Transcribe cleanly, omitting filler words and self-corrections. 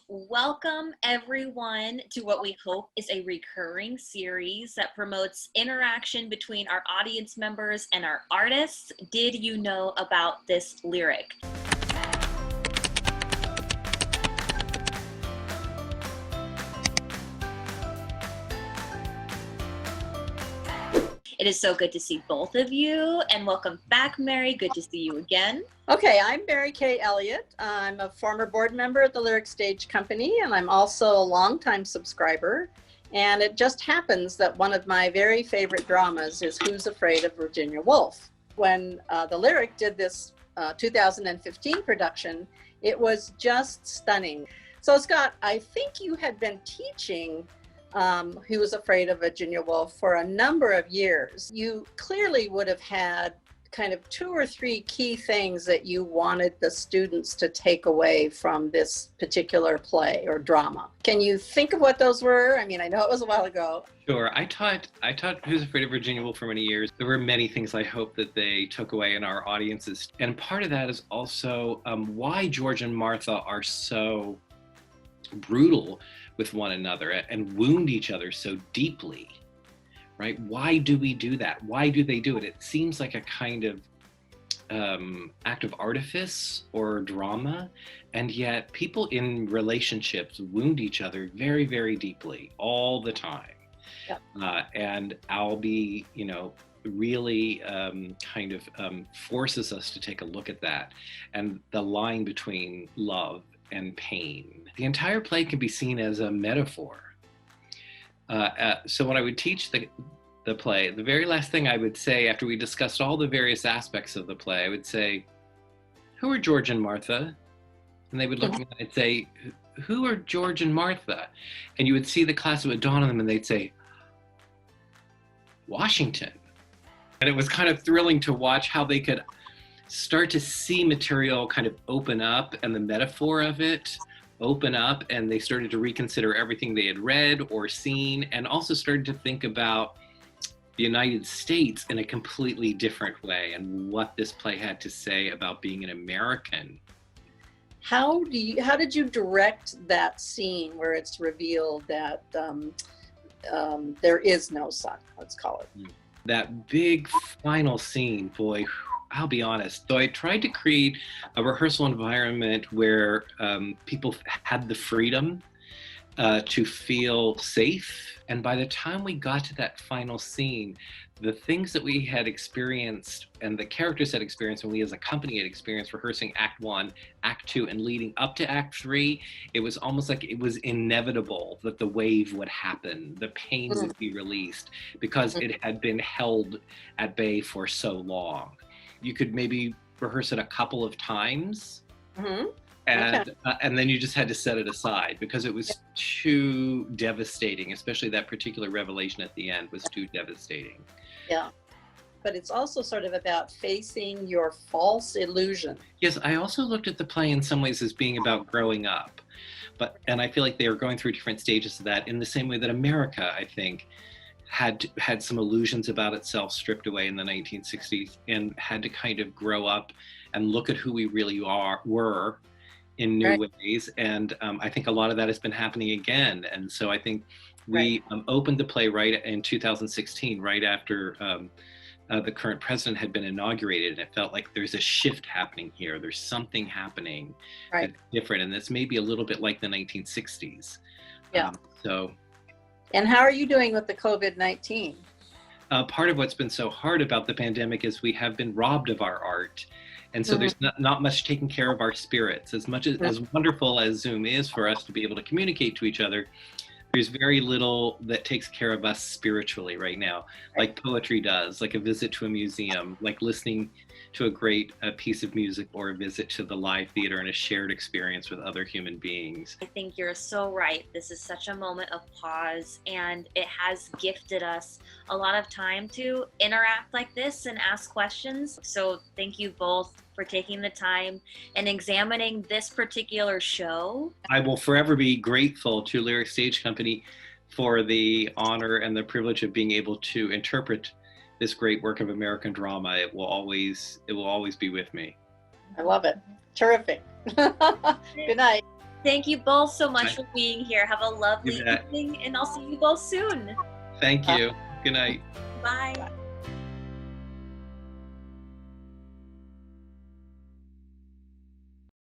Welcome everyone to what we hope is a recurring series that promotes interaction between our audience members and our artists. Did you know about this lyric? It is so good to see both of you, and welcome back, Mary. Good to see you again. Okay, I'm Mary Kay Elliott. I'm a former board member at the Lyric Stage Company, and I'm also a longtime subscriber. And it just happens that one of my very favorite dramas is Who's Afraid of Virginia Woolf. When the Lyric did this 2015 production, it was just stunning. So Scott, I think you had been teaching Who Was Afraid of Virginia Woolf for a number of years. You clearly would have had kind of 2 or 3 key things that you wanted the students to take away from this particular play or drama. Can you think of what those were? I mean, I know it was a while ago. Sure. I taught Who's Afraid of Virginia Woolf for many years. There were many things I hope that they took away in our audiences. And part of that is also why George and Martha are so brutal with one another and wound each other so deeply. Right? Why do we do that? Why do they do it? It seems like a kind of act of artifice or drama, and yet people in relationships wound each other very, very deeply all the time. Yep. And Albee, really forces us to take a look at that and the line between love and pain. The entire play can be seen as a metaphor. So when I would teach the play, the very last thing I would say after we discussed all the various aspects of the play, I would say, who are George and Martha? And they would look at me and I'd say, who are George and Martha? And you would see the class would dawn on them and they'd say, Washington. And it was kind of thrilling to watch how they could start to see material kind of open up and the metaphor of it open up, and they started to reconsider everything they had read or seen, and also started to think about the United States in a completely different way and what this play had to say about being an American. How did you direct that scene where it's revealed that there is no sun, let's call it? That big final scene, boy, I'll be honest, though I tried to create a rehearsal environment where people had the freedom to feel safe. And by the time we got to that final scene, the things that we had experienced and the characters had experienced and we as a company had experienced rehearsing Act 1, Act 2, and leading up to Act 3, it was almost like it was inevitable that the wave would happen, the pain would be released because it had been held at bay for so long. You could maybe rehearse it a couple of times, and then you just had to set it aside because it was too devastating, especially that particular revelation at the end was too devastating. Yeah, but it's also sort of about facing your false illusion. Yes, I also looked at the play in some ways as being about growing up, and I feel like they are going through different stages of that in the same way that America, I think, had some illusions about itself stripped away in the 1960s and had to kind of grow up and look at who we really were in new ways. And I think a lot of that has been happening again. And so I think we opened the play right in 2016, right after the current president had been inaugurated. And it felt like there's a shift happening here. There's something happening that's different. And that's maybe a little bit like the 1960s. Yeah. And how are you doing with the COVID-19? Part of what's been so hard about the pandemic is we have been robbed of our art. And so there's not much taking care of our spirits. As much as wonderful as Zoom is for us to be able to communicate to each other, there's very little that takes care of us spiritually right now, like poetry does, like a visit to a museum, like listening to a great piece of music or a visit to the live theater and a shared experience with other human beings. I think you're so right. This is such a moment of pause, and it has gifted us a lot of time to interact like this and ask questions. So thank you both for taking the time and examining this particular show. I will forever be grateful to Lyric Stage Company for the honor and the privilege of being able to interpret this great work of American drama. It will always be with me. I love it. Terrific. Good night. Thank you both so much Bye. for being here. Have a lovely You bet. evening, and I'll see you both soon. Thank you. Good night. Bye.